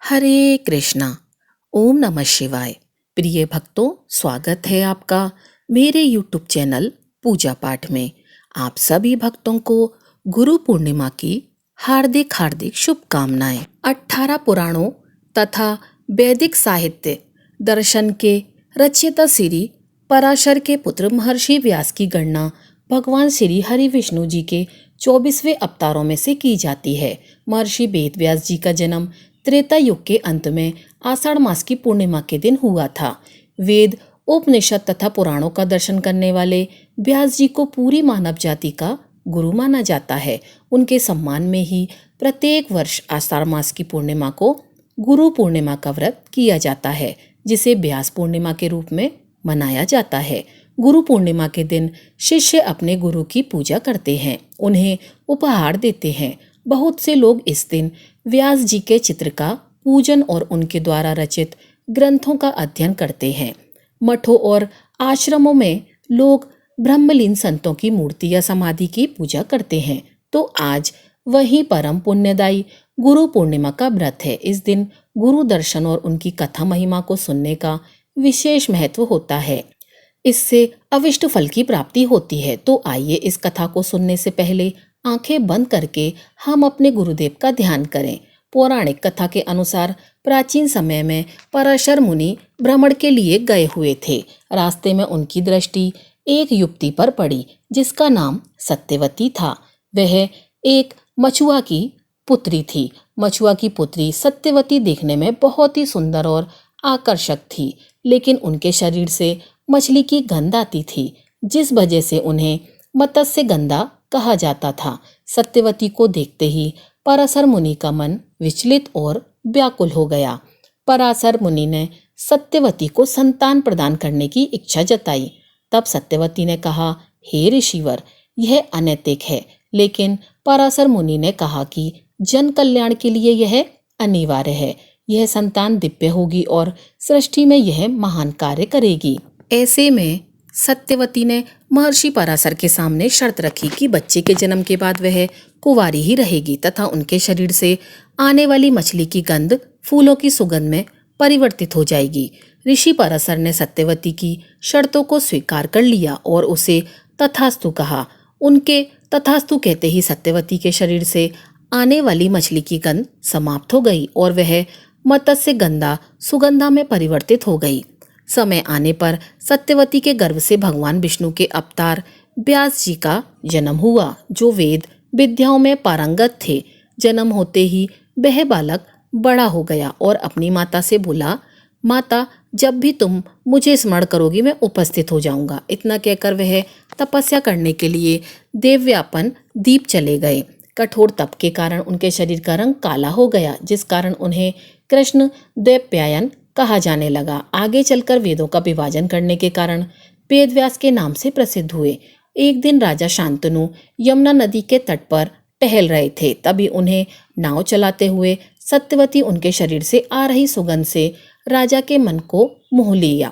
हरे कृष्णा। ओम नमः शिवाय। प्रिय भक्तों, स्वागत है आपका मेरे YouTube चैनल पूजा पाठ में। आप सभी भक्तों को गुरु पूर्णिमा की हार्दिक हार्दिक शुभकामनाएं। 18 पुराणों तथा वैदिक साहित्य दर्शन के रचयिता श्री पराशर के पुत्र महर्षि व्यास की गणना भगवान श्री हरि विष्णु जी के 24वें अवतारों में से की जाती है। महर्षि वेद व्यास जी का जन्म त्रेता युग के अंत में आषाढ़ मास की पूर्णिमा के दिन हुआ था। वेद, उपनिषद तथा पुराणों का दर्शन करने वाले व्यास जी को पूरी मानव जाति का गुरु माना जाता है। उनके सम्मान में ही प्रत्येक वर्ष आषाढ़ मास की पूर्णिमा को गुरु पूर्णिमा का व्रत किया जाता है, जिसे व्यास पूर्णिमा के रूप में मनाया जाता है। गुरु पूर्णिमा के दिन शिष्य अपने गुरु की पूजा करते हैं, उन्हें उपहार देते हैं। बहुत से लोग इस दिन व्यास जी के चित्र का पूजन और उनके द्वारा रचित ग्रंथों का अध्ययन करते हैं। मठों और आश्रमों में लोग ब्रह्मलीन संतों की मूर्ति या समाधि की पूजा करते हैं। तो आज वही परम पुण्यदायी गुरु पूर्णिमा का व्रत है। इस दिन गुरु दर्शन और उनकी कथा महिमा को सुनने का विशेष महत्व होता है। इससे अविष्ट फल की प्राप्ति होती है। तो आइए इस कथा को सुनने से पहले आंखें बंद करके हम अपने गुरुदेव का ध्यान करें। पौराणिक कथा के अनुसार प्राचीन समय में पराशर मुनि भ्रमण के लिए गए हुए थे। रास्ते में उनकी दृष्टि एक युवती पर पड़ी जिसका नाम सत्यवती था। वह एक मछुआ की पुत्री थी। मछुआ की पुत्री सत्यवती देखने में बहुत ही सुंदर और आकर्षक थी, लेकिन उनके शरीर से मछली की गंध आती थी, जिस वजह से उन्हें मत्स्य गंधा कहा जाता था। सत्यवती को देखते ही पराशर मुनि का मन विचलित और व्याकुल हो गया। पराशर मुनि ने सत्यवती को संतान प्रदान करने की इच्छा जताई। तब सत्यवती ने कहा, हे ऋषिवर, यह अनैतिक है। लेकिन पराशर मुनि ने कहा कि जन कल्याण के लिए यह अनिवार्य है। यह संतान दिव्य होगी और सृष्टि में यह महान कार्य करेगी। ऐसे में सत्यवती ने महर्षि पराशर के सामने शर्त रखी कि बच्चे के जन्म के बाद वह कुंवारी ही रहेगी तथा उनके शरीर से आने वाली मछली की गंध फूलों की सुगंध में परिवर्तित हो जाएगी। ऋषि पराशर ने सत्यवती की शर्तों को स्वीकार कर लिया और उसे तथास्तु कहा। उनके तथास्तु कहते ही सत्यवती के शरीर से आने वाली मछली की गंध समाप्त हो गई और वह मत्स्य गंधा सुगंधा में परिवर्तित हो गई। समय आने पर सत्यवती के गर्भ से भगवान विष्णु के अवतार व्यास जी का जन्म हुआ, जो वेद विद्याओं में पारंगत थे। जन्म होते ही वह बालक बड़ा हो गया और अपनी माता से बोला, माता, जब भी तुम मुझे स्मरण करोगी मैं उपस्थित हो जाऊंगा। इतना कहकर वह तपस्या करने के लिए देवव्यापन दीप चले गए। कठोर तप के कारण उनके शरीर का रंग काला हो गया, जिस कारण उन्हें कृष्ण द्वैपायन कहा जाने लगा। आगे चलकर वेदों का विभाजन करने के कारण वेदव्यास के नाम से प्रसिद्ध हुए। एक दिन राजा शांतनु यमुना नदी के तट पर टहल रहे थे। तभी उन्हें नाव चलाते हुए सत्यवती उनके शरीर से आ रही सुगंध से राजा के मन को मोह लिया।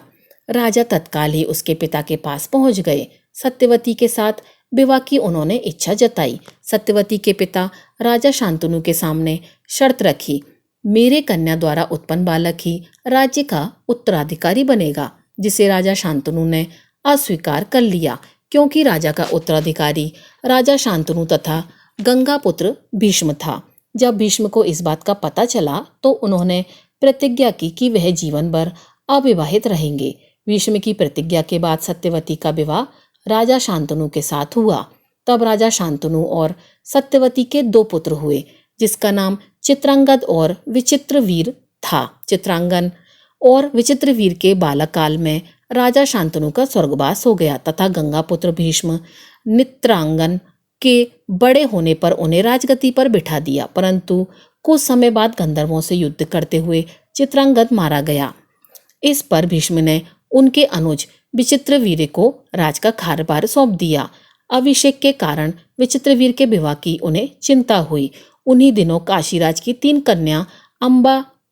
राजा तत्काल ही उसके पिता के पास पहुंच गए। सत्यवती के साथ विवाह की उन्होंने इच्छा जताई। सत्यवती के पिता राजा शांतनु के सामने शर्त रखी, मेरे कन्या द्वारा उत्पन्न बालक ही राज्य का उत्तराधिकारी बनेगा, जिसे राजा शांतनु ने अस्वीकार कर लिया, क्योंकि राजा का उत्तराधिकारी राजा शांतनु तथा गंगा पुत्र भीष्म था। जब भीष्म को इस बात का पता चला तो उन्होंने प्रतिज्ञा की कि वह जीवन भर अविवाहित रहेंगे। भीष्म की प्रतिज्ञा के बाद सत्यवती का विवाह राजा शांतनु के साथ हुआ। तब राजा शांतनु और सत्यवती के 2 पुत्र हुए, जिसका नाम चित्रांगद और विचित्रवीर था। चित्रांगन और विचित्रवीर के बालकाल में राजा शांतनु का स्वर्गवास हो गया तथा गंगा पुत्र भीष्म नित्रांगन के बड़े होने पर उन्हें राजगद्दी पर बिठा दिया। परंतु कुछ समय बाद गंधर्वों से युद्ध करते हुए चित्रांगद मारा गया। इस पर भीष्म ने उनके अनुज विचित्रवीर को राज का कार्यभार सौंप दिया। अभिषेक के कारण विचित्रवीर के विवाह की उन्हें चिंता हुई। उन्हीं दिनों काशीराज की 3 कन्या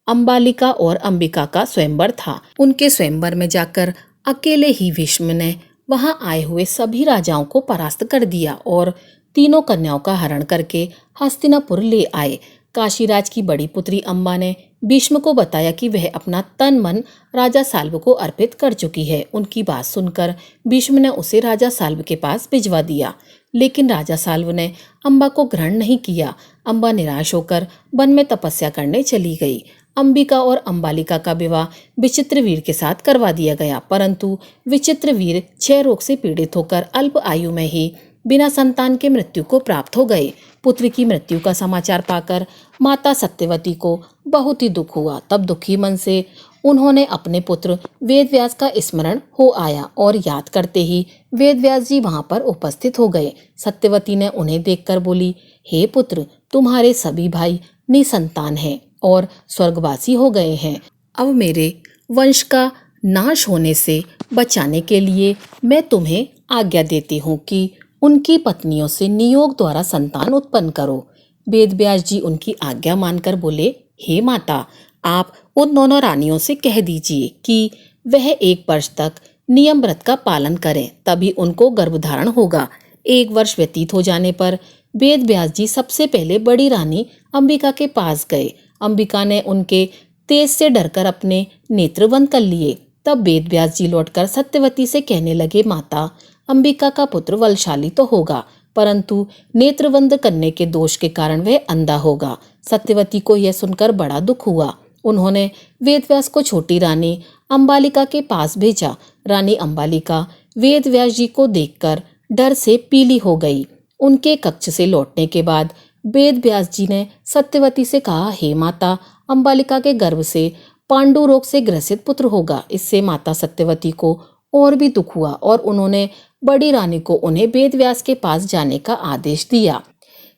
अंबालिका और अंबिका का स्वयंवर था। उनके स्वयंवर में जाकर अकेले ही भीष्म ने वहां आए हुए सभी राजाओं को परास्त कर दिया और तीनों कन्याओं का हरण करके हस्तिनापुर ले आए। काशीराज की बड़ी पुत्री अम्बा ने भीष्म को बताया कि वह अपना तन मन राजा साल्व को अर्पित कर चुकी है। उनकी बात सुनकर भीष्म ने उसे राजा साल्व के पास भिजवा दिया, लेकिन राजा साल्व ने अम्बा को ग्रहण नहीं किया। अम्बा निराश होकर वन में तपस्या करने चली गई। अंबिका और अंबालिका का विवाह विचित्रवीर के साथ करवा दिया गया, परंतु विचित्रवीर क्षय रोग से पीड़ित होकर अल्प आयु में ही बिना संतान के मृत्यु को प्राप्त हो गए। पुत्र की मृत्यु का समाचार पाकर माता सत्यवती को बहुत ही दुख हुआ। तब दुखी मन से उन्होंने अपने पुत्र वेदव्यास का स्मरण हो आया और याद करते ही वेदव्यास जी वहां पर उपस्थित हो गए। सत्यवती ने उन्हें देखकर बोली, हे पुत्र, तुम्हारे सभी भाई निसंतान हैं और स्वर्गवासी हो गए हैं। अब मेरे वंश का नाश होने से बचाने के लिए मैं तुम्हें आज्ञा देती हूँ कि उनकी पत्नियों से नियोग द्वारा संतान उत्पन्न करो। वेदव्यास जी उनकी आज्ञा मानकर बोले, हे माता, आप उन दोनों रानियों से कह दीजिए कि वह 1 वर्ष तक नियम व्रत का पालन करें, तभी उनको गर्भधारण होगा। 1 वर्ष व्यतीत हो जाने पर वेदव्यास जी सबसे पहले बड़ी रानी अंबिका के पास गए। अंबिका ने उनके तेज से डरकर अपने नेत्र बंद कर लिए। तब वेदव्यास जी लौटकर सत्यवती से कहने लगे, माता, अंबिका का पुत्र बलशाली तो होगा, परंतु नेत्र बंद करने के दोष के कारण वह अंधा होगा। सत्यवती को यह सुनकर बड़ा दुख हुआ। उन्होंने वेदव्यास को छोटी रानी अंबालिका के पास भेजा। रानी अंबालिका वेदव्यास जी को देखकर डर से पीली हो गई। उनके कक्ष से लौटने के बाद वेदव्यास जी ने सत्यवती से कहा, हे माता, अंबालिका के गर्भ से पांडु रोग से ग्रसित पुत्र होगा। इससे माता सत्यवती को और भी दुख हुआ और उन्होंने बड़ी रानी को उन्हें वेदव्यास के पास जाने का आदेश दिया।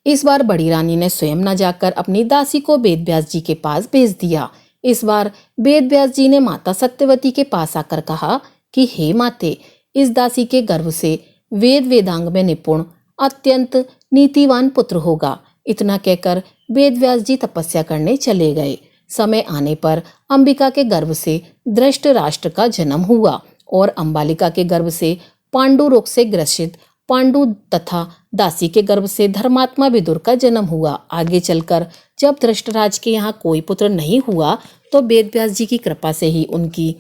इस बार बड़ी रानी ने स्वयं न जाकर अपनी दासी को वेदव्यास जी के पास भेज दिया। इस बार वेदव्यास जी ने माता सत्यवती के पास आकर कहा कि हे माते, इस दासी के गर्भ से वेदांग में निपुण अत्यंत नीतिवान पुत्र होगा। इतना कहकर वेदव्यास जी तपस्या करने चले गए। समय आने पर अंबिका के गर्भ से धृतराष्ट्र का जन्म हुआ और अंबालिका के गर्भ से पांडु रोग से ग्रसित पांडु तथा दासी के गर्भ से धर्मात्मा विदुर का जन्म हुआ। आगे चलकर जब धृतराज के यहाँ कोई पुत्र नहीं हुआ तो वेदव्यास जी की कृपा से ही उनकी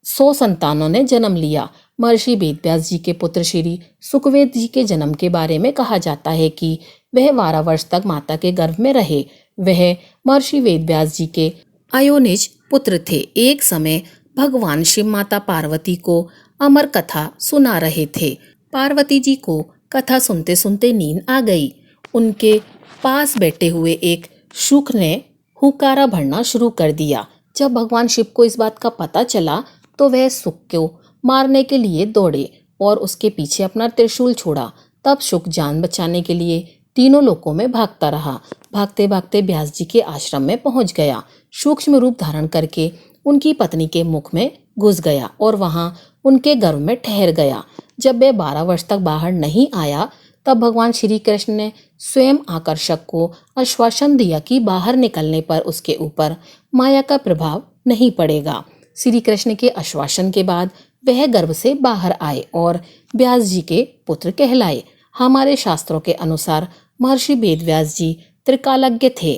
100 संतानों ने जन्म लिया। महर्षि वेदव्यास जी के पुत्र श्री सुखवेद जी के जन्म के बारे में कहा जाता है कि वह 12 वर्ष तक माता के गर्भ में रहे। वह महर्षि वेदव्यास जी के अयोनिज पुत्र थे। एक समय भगवान शिव माता पार्वती को अमर कथा सुना रहे थे। पार्वती जी को कथा सुनते सुनते नींद आ गई। उनके पास बैठे हुए एक शुक ने हुकारा भरना शुरू कर दिया। जब भगवान शिव को इस बात का पता चला तो वह शुक को मारने के लिए दौड़े और उसके पीछे अपना त्रिशूल छोड़ा। तब शुक जान बचाने के लिए तीनों लोकों में भागता रहा। भागते भागते व्यास जी के आश्रम में पहुंच गया। सूक्ष्म रूप धारण करके उनकी पत्नी के मुख में घुस गया और वहां उनके गर्भ में ठहर गया। जब वह 12 वर्ष तक बाहर नहीं आया तब भगवान श्री कृष्ण ने स्वयं आकर्षक को आश्वासन दिया कि बाहर निकलने पर उसके ऊपर माया का प्रभाव नहीं पड़ेगा। श्री कृष्ण के आश्वासन के बाद वह गर्भ से बाहर आए और व्यास जी के पुत्र कहलाए। हमारे शास्त्रों के अनुसार महर्षि वेदव्यास जी त्रिकालज्ञ थे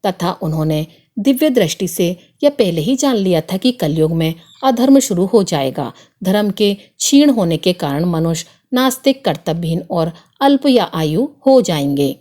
तथा उन्होंने दिव्य दृष्टि से यह पहले ही जान लिया था कि कलयुग में अधर्म शुरू हो जाएगा। धर्म के क्षीण होने के कारण मनुष्य नास्तिक, कर्तव्यहीन और अल्प या आयु हो जाएंगे।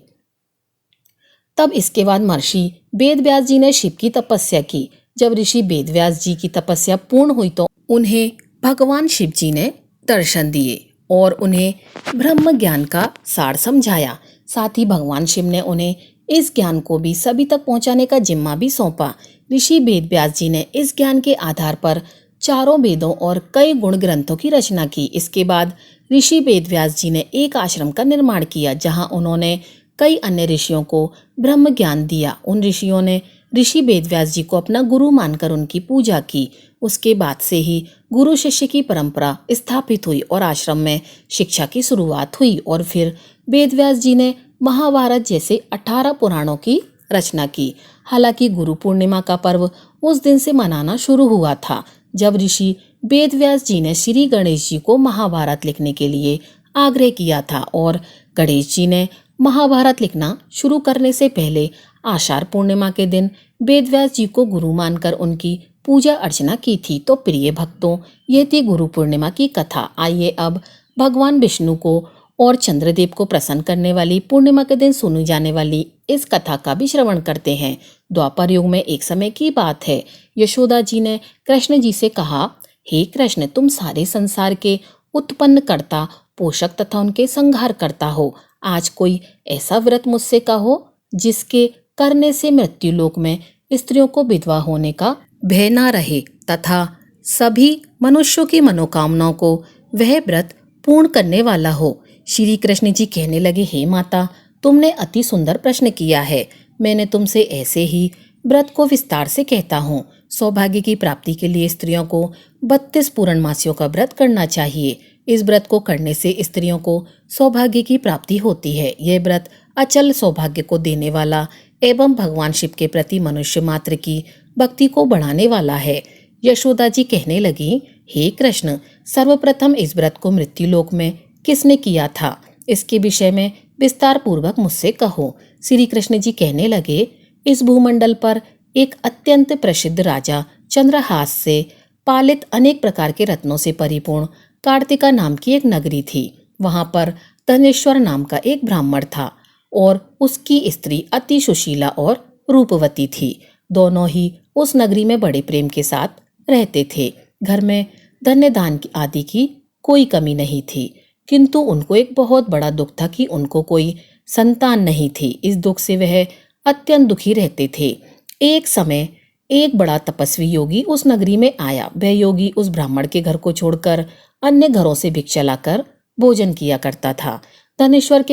तब इसके बाद महर्षि वेदव्यास जी ने शिव की तपस्या की। जब ऋषि वेदव्यास जी की तपस्या पूर्ण हुई तो उन्हें भगवान शिव जी ने दर्शन दिए और उन्हें ब्रह्म ज्ञान का सार समझाया। साथ ही भगवान शिव ने उन्हें इस ज्ञान को भी सभी तक पहुंचाने का जिम्मा भी सौंपा। ऋषि वेदव्यास जी ने इस ज्ञान के आधार पर 4 वेदों और कई गुण ग्रंथों की रचना की। इसके बाद ऋषि वेदव्यास जी ने एक आश्रम का निर्माण किया जहां उन्होंने कई अन्य ऋषियों को ब्रह्म ज्ञान दिया। उन ऋषियों ने ऋषि वेदव्यास जी को अपना गुरु मानकर उनकी पूजा की। उसके बाद से ही गुरु शिष्य की परंपरा स्थापित हुई और आश्रम में शिक्षा की शुरुआत हुई। और फिर वेदव्यास जी ने महाभारत जैसे 18 पुराणों की रचना की। हालांकि गुरु पूर्णिमा का पर्व उस दिन से मनाना शुरू हुआ था जब ऋषि वेदव्यास जी ने श्री गणेश जी को महाभारत लिखने के लिए आग्रह किया था और गणेश जी ने महाभारत लिखना शुरू करने से पहले आषाढ़ पूर्णिमा के दिन वेदव्यास जी को गुरु मानकर उनकी पूजा अर्चना की थी। तो प्रिय भक्तों, ये थी गुरु पूर्णिमा की कथा। आइए अब भगवान विष्णु को और चंद्रदेव को प्रसन्न करने वाली पूर्णिमा के दिन सुनी जाने वाली इस कथा का भी श्रवण करते हैं। द्वापर युग में एक समय की बात है, यशोदा जी ने कृष्ण जी से कहा, हे कृष्ण, तुम सारे संसार के उत्पन्न करता, पोषक तथा उनके संहार करता हो। आज कोई ऐसा व्रत मुझसे कहो जिसके करने से मृत्यु लोक में स्त्रियों को विधवा होने का भय ना रहे तथा सभी मनुष्यों की मनोकामनाओं को वह व्रत पूर्ण करने वाला हो। श्री कृष्ण जी कहने लगे, हे माता, तुमने अति सुंदर प्रश्न किया है। मैंने तुमसे ऐसे ही व्रत को विस्तार से कहता हूँ। सौभाग्य की प्राप्ति के लिए स्त्रियों को 32 पूर्णमासियों का व्रत करना चाहिए। इस व्रत को करने से स्त्रियों को सौभाग्य की प्राप्ति होती है। यह व्रत अचल सौभाग्य को देने वाला एवं भगवान शिव के प्रति मनुष्य मात्र की भक्ति को बढ़ाने वाला है। यशोदा जी कहने लगी, हे कृष्ण, सर्वप्रथम इस व्रत को मृत्युलोक में किसने किया था, इसके विषय में विस्तार पूर्वक मुझसे कहो। श्री कृष्ण जी कहने लगे, इस भूमंडल पर एक अत्यंत प्रसिद्ध राजा चंद्रहास से पालित अनेक प्रकार के रत्नों से परिपूर्ण कार्तिका नाम की एक नगरी थी। वहां पर धनेश्वर नाम का एक ब्राह्मण था और उसकी स्त्री अति सुशीला और रूपवती थी। दोनों ही उस नगरी में बड़े प्रेम के साथ रहते थे। घर में धन्य दान आदि की कोई कमी नहीं थी, किंतु उनको एक बहुत बड़ा दुख था कि उनको कोई संतान नहीं थी। इस दुख से वह अत्यंत दुखी रहते थे। एक समय एक बड़ा तपस्वी योगी उस नगरी में आया। वह योगी उस ब्राह्मण के घर को छोड़कर अन्य घरों से भिक्षा लाकर भोजन किया करता था। धनेश्वर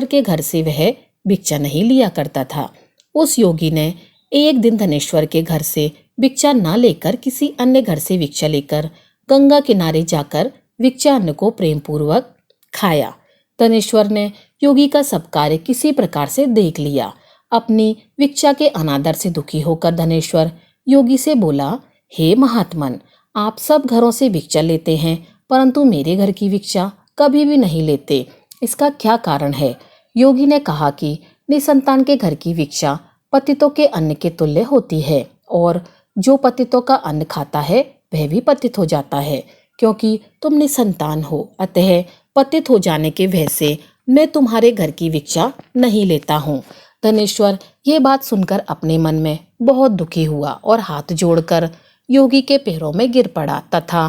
के घर से वह भिक्षा नहीं लिया करता था। उस योगी ने एक दिन धनेश्वर के घर से भिक्षा न लेकर किसी अन्य घर से भिक्षा लेकर गंगा किनारे जाकर भिक्षा अन्न को प्रेम पूर्वक खाया। धनेश्वर ने योगी का सब कार्य किसी प्रकार से देख लिया। अपनी भिक्षा के अनादर से दुखी होकर धनेश्वर योगी से बोला, हे महात्मन, आप सब घरों से भिक्षा लेते हैं परंतु मेरे घर की भिक्षा कभी भी नहीं लेते, इसका क्या कारण है? योगी ने कहा कि निसंतान के घर की भिक्षा पतितों के अन्न के तुल्य होती है और जो पतितों का अन्न खाता है वह भी पतित हो जाता है। क्योंकि तुम निसंतान हो, अतः पतित हो जाने के भय से मैं तुम्हारे घर की भिक्षा नहीं लेता हूँ। धनेश्वर ये बात सुनकर अपने मन में बहुत दुखी हुआ और हाथ जोड़कर योगी के पैरों में गिर पड़ा तथा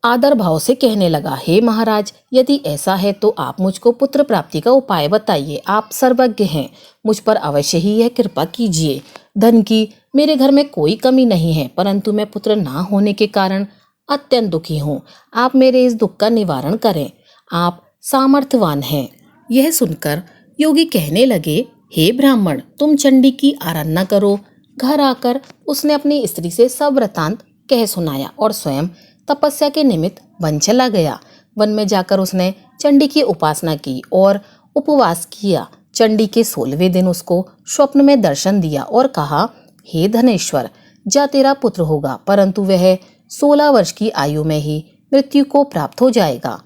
आदर भाव से कहने लगा, हे महाराज, यदि ऐसा है तो आप मुझको पुत्र प्राप्ति का उपाय बताइए। आप सर्वज्ञ हैं, मुझ पर अवश्य ही यह कृपा कीजिए। धन की मेरे घर में कोई कमी नहीं है, परंतु मैं पुत्र ना होने के कारण अत्यंत दुखी हूँ। आप मेरे इस दुख का निवारण करें, आप सामर्थ्यवान हैं। यह सुनकर योगी कहने लगे, हे ब्राह्मण, तुम चंडी की आराधना करो। घर आकर उसने अपनी स्त्री से सब वृतांत कह सुनाया और स्वयं तपस्या के निमित्त वन चला गया। वन में जाकर उसने चंडी की उपासना की और उपवास किया। चंडी के 16वें दिन उसको स्वप्न में दर्शन दिया और कहा, हे धनेश्वर, जा तेरा पुत्र होगा, परंतु वह 16 वर्ष की आयु में ही मृत्यु को प्राप्त हो जाएगा।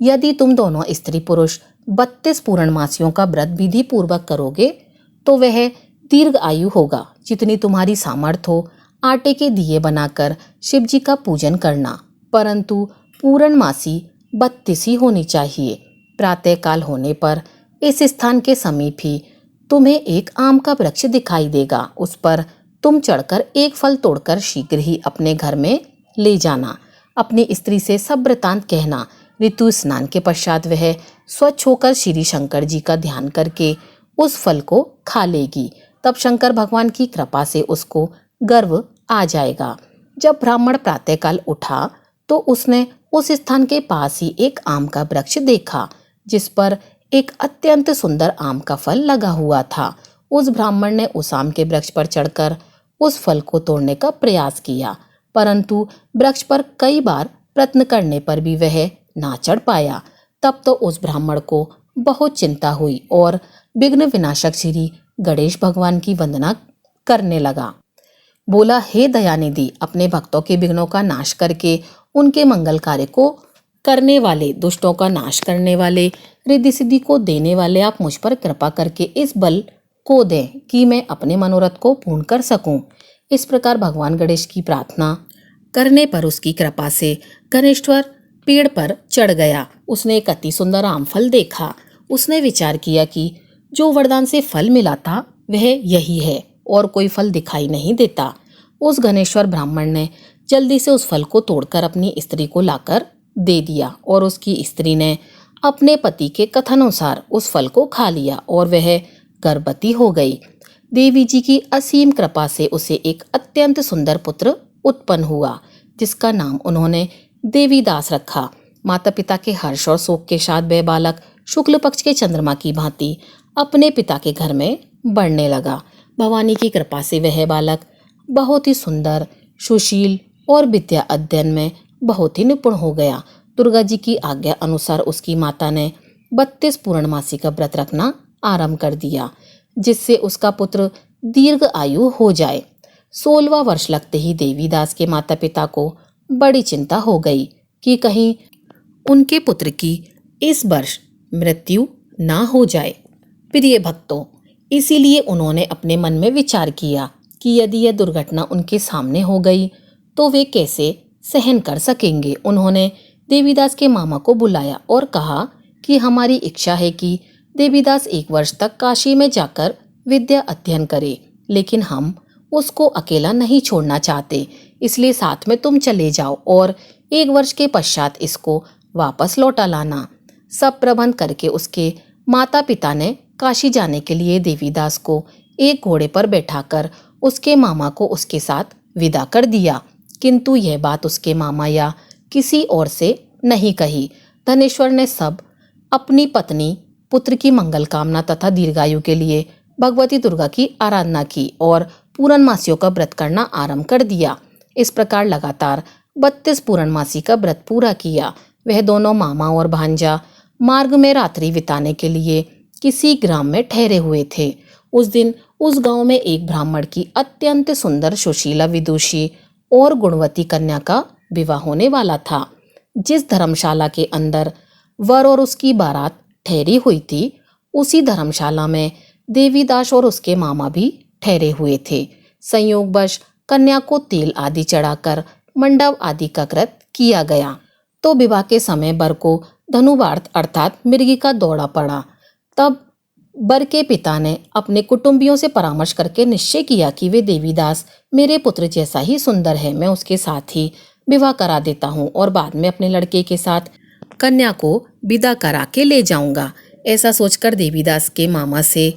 यदि तुम दोनों स्त्री पुरुष 32 पूर्णमासियों का व्रत विधि पूर्वक करोगे तो वह दीर्घ आयु होगा। जितनी तुम्हारी सामर्थ्य हो आटे के दिए बनाकर शिव जी का पूजन करना, परंतु पूर्णमासी 32 ही होनी चाहिए। प्रातःकाल होने पर इस स्थान के समीप ही तुम्हें एक आम का वृक्ष दिखाई देगा। उस पर तुम चढ़कर एक फल तोड़कर शीघ्र ही अपने घर में ले जाना। अपनी स्त्री से सब वृतांत कहना। ऋतु स्नान के पश्चात वह स्वच्छ होकर श्री शंकर जी का ध्यान करके उस फल को खा लेगी। तब शंकर भगवान की कृपा से उसको गर्व आ जाएगा। जब ब्राह्मण प्रातःकाल उठा तो उसने उस स्थान के पास ही एक आम का वृक्ष देखा जिस पर एक अत्यंत सुंदर आम का फल लगा हुआ था। उस ब्राह्मण ने उस आम के वृक्ष पर चढ़कर उस फल को तोड़ने का प्रयास किया, परंतु वृक्ष पर कई बार प्रयत्न करने पर भी वह ना चढ़ पाया। तब तो उस ब्राह्मण को बहुत चिंता हुई और विघ्न विनाशक श्री गणेश भगवान की वंदना करने लगा। बोला, हे दयानिधि, अपने भक्तों के विघ्नों का नाश करके उनके मंगल कार्य को करने वाले, दुष्टों का नाश करने वाले, रिद्धि सिद्धि को देने वाले, आप मुझ पर कृपा करके इस बल को दें कि मैं अपने मनोरथ को पूर्ण कर सकूं। इस प्रकार भगवान गणेश की प्रार्थना करने पर उसकी कृपा से गणेश्वर पेड़ पर चढ़ गया। उसने एक अति सुंदर आम फल देखा। उसने विचार किया कि जो वरदान से फल मिला था वह यही है और कोई फल दिखाई नहीं देता। उस गणेश्वर ब्राह्मण ने जल्दी से उस फल को तोड़कर अपनी स्त्री को लाकर दे दिया और उसकी स्त्री ने अपने पति के कथनानुसार उस फल को खा लिया और वह गर्भवती हो गई। देवी जी की असीम कृपा से उसे एक अत्यंत सुंदर पुत्र उत्पन्न हुआ, जिसका नाम उन्होंने देवीदास रखा। माता पिता के हर्ष और शोक के साथ वह बालक शुक्ल पक्ष के चंद्रमा की भांति अपने पिता के घर में बढ़ने लगा। भवानी की कृपा से वह बालक बहुत ही सुंदर, सुशील और विद्या अध्ययन में बहुत ही निपुण हो गया। दुर्गा जी की आज्ञा अनुसार उसकी माता ने 32 पूर्णमासी का व्रत रखना आरंभ कर दिया, जिससे उसका पुत्र दीर्घ आयु हो जाए। 16वां वर्ष लगते ही देवीदास के माता पिता को बड़ी चिंता हो गई कि कहीं उनके पुत्र की इस वर्ष मृत्यु ना हो जाए। प्रिय भक्तों, इसीलिए उन्होंने अपने मन में विचार किया कि यदि यह दुर्घटना उनके सामने हो गई तो वे कैसे सहन कर सकेंगे। उन्होंने देवीदास के मामा को बुलाया और कहा कि हमारी इच्छा है कि देवीदास 1 वर्ष तक काशी में जाकर विद्या अध्ययन करे, लेकिन हम उसको अकेला नहीं छोड़ना चाहते, इसलिए साथ में तुम चले जाओ और 1 वर्ष के पश्चात इसको वापस लौटा लाना। सब प्रबंध करके उसके माता पिता ने काशी जाने के लिए देवीदास को एक घोड़े पर बैठाकर उसके मामा को उसके साथ विदा कर दिया। किंतु यह बात उसके मामा या किसी और से नहीं कही। धनेश्वर ने सब अपनी पत्नी पुत्र की मंगल कामना तथा दीर्घायु के लिए भगवती दुर्गा की आराधना की और पूर्णमासियों का व्रत करना आरंभ कर दिया। इस प्रकार लगातार 32 पूर्णमासी का व्रत पूरा किया। वह दोनों मामा और भांजा मार्ग में रात्रि बिताने के लिए किसी ग्राम में ठहरे हुए थे। उस दिन उस गांव में एक ब्राह्मण की अत्यंत सुंदर, सुशीला, विदुषी और गुणवती कन्या का विवाह होने वाला था। जिस धर्मशाला के अंदर वर और उसकी बारात ठहरी हुई थी, उसी धर्मशाला में देवीदास और उसके मामा भी ठहरे हुए थे। संयोगवश कन्या को तेल आदि चढ़ाकर मंडप आदि का कृत किया गया तो विवाह के समय वर को धनुवार्थ अर्थात मृगी का दौड़ा पड़ा। तब वर के पिता ने अपने कुटुंबियों से परामर्श करके निश्चय किया कि वे देवीदास मेरे पुत्र जैसा ही सुंदर है, मैं उसके साथ ही विवाह करा देता हूँ और बाद में अपने लड़के के साथ कन्या को विदा करा के ले जाऊंगा। ऐसा सोचकर देवीदास के मामा से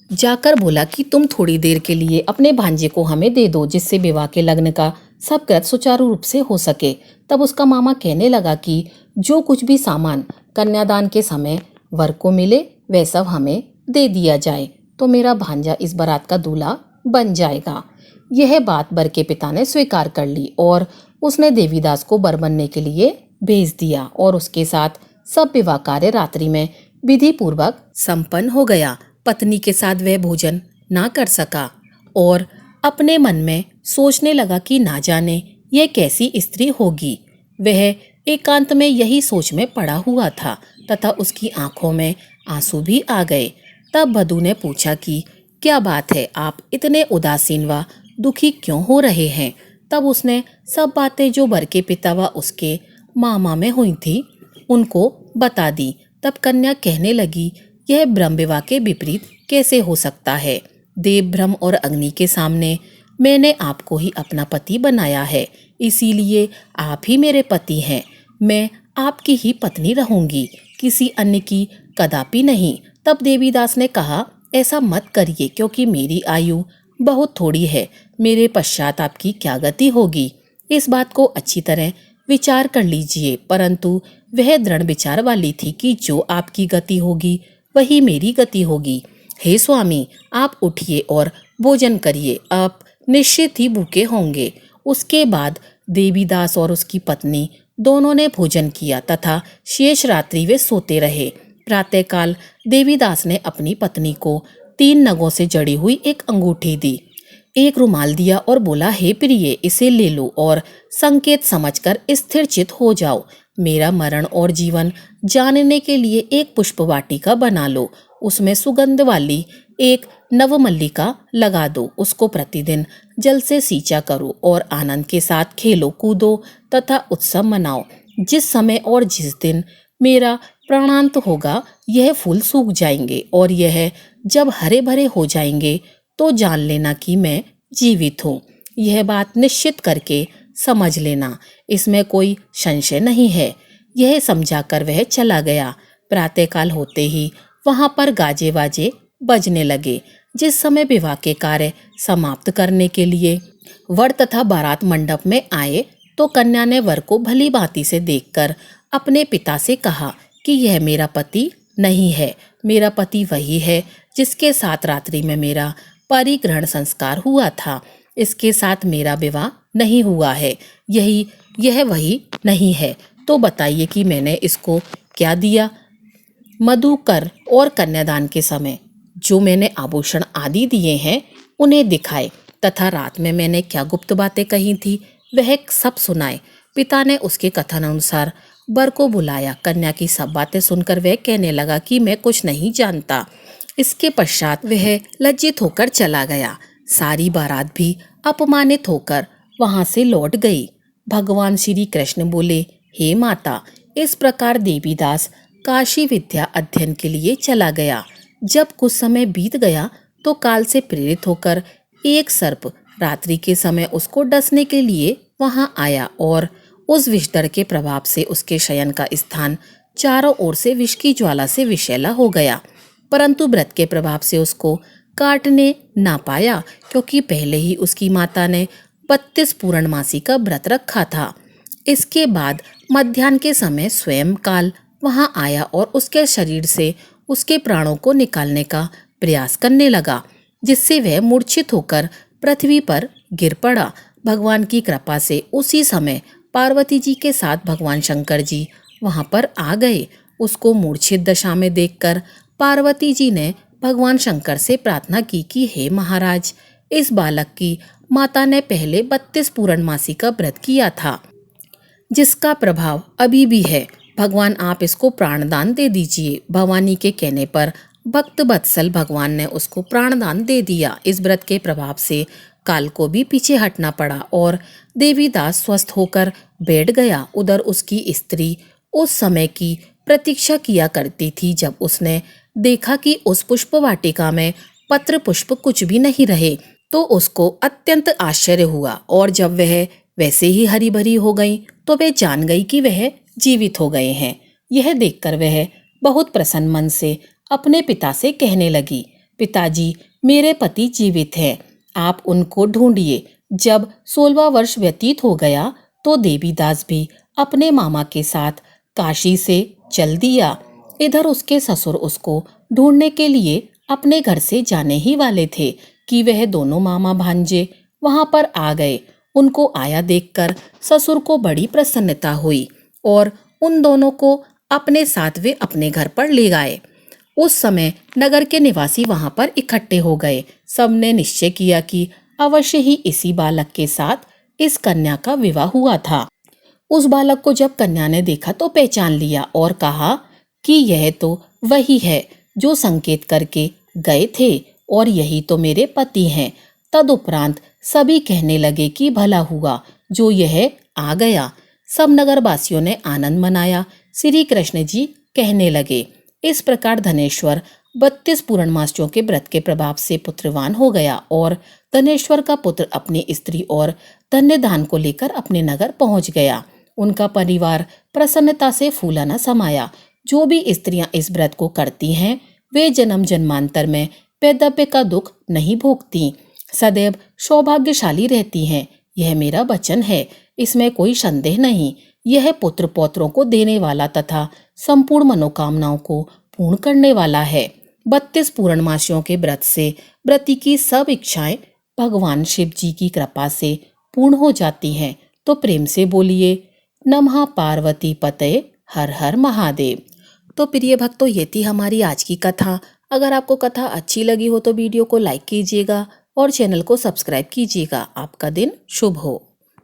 जाकर बोला कि तुम थोड़ी देर के लिए अपने भांजे को हमें दे दो, जिससे विवाह के लग्न का सब कृत सुचारू रूप से हो सके। तब उसका मामा कहने लगा कि जो कुछ भी सामान कन्यादान के समय वर को मिले वह सब हमें दे दिया जाए, तो मेरा भांजा इस बारात का दूल्हा बन जाएगा। यह बात वर के पिता ने स्वीकार कर ली और उसने देवीदास को वर बनने के लिए भेज दिया और उसके साथ सब विवाह कार्य रात्रि में विधि पूर्वक संपन्न हो गया। पत्नी के साथ वह भोजन ना कर सका और अपने मन में सोचने लगा कि ना जाने यह कैसी स्त्री होगी। वह एकांत में यही सोच में पड़ा हुआ था तथा उसकी आंखों में आंसू भी आ गए। तब वधू ने पूछा कि क्या बात है, आप इतने उदासीन व दुखी क्यों हो रहे हैं। तब उसने सब बातें जो वर के पिता व उसके मामा में हुई थी उनको बता दी। तब कन्या कहने लगी, यह ब्रह्म विवाह के विपरीत कैसे हो सकता है। देव, ब्रह्म और अग्नि के सामने मैंने आपको ही अपना पति बनाया है, इसीलिए आप ही मेरे पति हैं। मैं आपकी ही पत्नी रहूंगी, किसी अन्य की कदापि नहीं। तब देवीदास ने कहा, ऐसा मत करिए, क्योंकि मेरी आयु बहुत थोड़ी है। मेरे पश्चात आपकी क्या गति होगी, इस बात को अच्छी तरह विचार कर लीजिए। परंतु वह दृढ़ विचार वाली थी कि जो आपकी गति होगी वही मेरी गति होगी। हे स्वामी, आप उठिए और भोजन करिए, आप निश्चित ही भूखे होंगे। उसके बाद देवीदास और उसकी पत्नी दोनों ने भोजन किया तथा शेष रात्रि वे सोते रहे। प्रातःकाल देवीदास ने अपनी पत्नी को 3 नगों से जड़ी हुई एक अंगूठी दी, एक रुमाल दिया और बोला, हे प्रिय, इसे ले लो और संकेत समझकर स्थिरचित हो जाओ। मेरा मरण और जीवन जानने के लिए एक पुष्प वाटिका बना लो, उसमें सुगंध वाली एक नवमल्लिका लगा दो, उसको प्रतिदिन जल से सींचा करो और आनंद के साथ खेलो कूदो तथा उत्सव मनाओ। जिस समय और जिस दिन मेरा प्राणांत होगा यह फूल सूख जाएंगे और यह जब हरे भरे हो जाएंगे तो जान लेना कि मैं जीवित हूँ। यह बात निश्चित करके समझ लेना, इसमें कोई संशय नहीं है। यह समझाकर वह चला गया। प्रातःकाल होते ही वहां पर गाजे बाजे बजने लगे। जिस समय विवाह के कार्य समाप्त करने के लिए वर तथा बारात मंडप में आए तो कन्या ने वर को भली भांति से देखकर अपने पिता से कहा कि यह मेरा पति नहीं है, मेरा पति वही है जिसके साथ रात्रि में मेरा परिग्रहण संस्कार हुआ था। इसके साथ मेरा विवाह नहीं हुआ है, यह वही नहीं है। तो बताइए कि मैंने इसको क्या दिया। मधु कर और कन्यादान के समय जो मैंने आभूषण आदि दिए हैं उन्हें दिखाए तथा रात में मैंने क्या गुप्त बातें कही थी वह सब सुनाए। पिता ने उसके कथन अनुसार वर को बुलाया। कन्या की सब बातें सुनकर वह कहने लगा कि मैं कुछ नहीं जानता। इसके पश्चात वह लज्जित होकर चला गया। सारी बारात भी अपमानित होकर वहां से लौट गई। भगवान श्री कृष्ण बोले, हे माता, इस प्रकार देवीदास काशी विद्या अध्ययन के लिए चला गया। जब कुछ समय बीत गया तो काल से प्रेरित होकर एक सर्प रात्रि के समय उसको डसने के लिए वहां आया और उस विषदर के प्रभाव से उसके शयन का स्थान चारों ओर से विष की ज्वाला से विषैला हो गया, परंतु व्रत के प्रभाव से उसको काटने ना पाया, क्योंकि पहले ही उसकी माता ने 32 पूर्णमासी का व्रत रखा था। इसके बाद मध्याह्न के समय स्वयं काल वहां आया और उसके शरीर से उसके प्राणों को निकालने का प्रयास करने लगा, जिससे वह मूर्छित होकर पृथ्वी पर गिर पड़ा। भगवान की कृपा से उसी समय पार्वती जी के साथ भगवान शंकर जी वहां पर आ गए। उसको मूर्छित दशा में देखकर पार्वती जी ने भगवान शंकर से प्रार्थना की कि हे महाराज, इस बालक की माता ने पहले 32 पूर्णमासी का व्रत किया था, जिसका प्रभाव अभी भी है। भगवान आप इसको प्राणदान दे दीजिए। भवानी के कहने पर भक्त वत्सल भगवान ने उसको प्राणदान दे दिया। इस व्रत के प्रभाव से काल को भी पीछे हटना पड़ा और देवीदास स्वस्थ होकर बैठ गया। उधर उसकी स्त्री उस समय की प्रतीक्षा किया करती थी जब उसने देखा कि उस पुष्प वाटिका में पत्र पुष्प कुछ भी नहीं रहे, तो उसको अत्यंत आश्चर्य हुआ और जब वह वैसे ही हरी भरी हो गई तो वह जान गई कि वह जीवित हो गए हैं। यह देखकर वह बहुत प्रसन्न मन से अपने पिता से कहने लगी, पिताजी, मेरे पति जीवित हैं, आप उनको ढूंढिए। जब 16वां वर्ष व्यतीत हो गया तो देवीदास भी अपने मामा के साथ काशी से चल दिया। इधर उसके ससुर उसको ढूंढने के लिए अपने घर से जाने ही वाले थे कि वह दोनों मामा भांजे वहां पर आ गए। उनको आया देखकर ससुर को बड़ी प्रसन्नता हुई और उन दोनों को अपने साथ वे अपने घर पर ले गए। उस समय नगर के निवासी वहां पर इकट्ठे हो गए। सबने निश्चय किया कि अवश्य ही इसी बालक के साथ इस कन्या का विवाह हुआ था। उस बालक को जब कन्या ने देखा तो पहचान लिया और कहा कि यह तो वही है जो संकेत करके गए थे और यही तो मेरे पति हैं। तदुपरांत सभी कहने लगे कि भला हुआ जो यह आ गया। सब नगरवासियों ने आनंद मनाया। श्री कृष्ण जी कहने लगे, इस प्रकार धनेश्वर 32 पूर्णमासियों के व्रत के प्रभाव से पुत्रवान हो गया और धनेश्वर का पुत्र अपनी स्त्री और धन्यधान को लेकर अपने नगर पहुंच गया। उनका परिवार प्रसन्नता से फूला न समाया। जो भी स्त्रियां इस व्रत को करती हैं वे जन्म जन्मांतर में वैधव्य का दुख नहीं भोगती, सदैव सौभाग्यशाली रहती हैं। यह मेरा वचन है, इसमें कोई संदेह नहीं। यह पुत्र पौत्रों को देने वाला तथा संपूर्ण मनोकामनाओं को पूर्ण करने वाला है। 32 पूर्णमासियों के व्रत से व्रती की सब इच्छाएं भगवान शिव जी की कृपा से पूर्ण हो जाती हैं। तो प्रेम से बोलिए, नमः पार्वती पतये हर हर महादेव। तो प्रिय भक्तों, ये थी हमारी आज की कथा। अगर आपको कथा अच्छी लगी हो तो वीडियो को लाइक कीजिएगा और चैनल को सब्सक्राइब कीजिएगा। आपका दिन शुभ हो।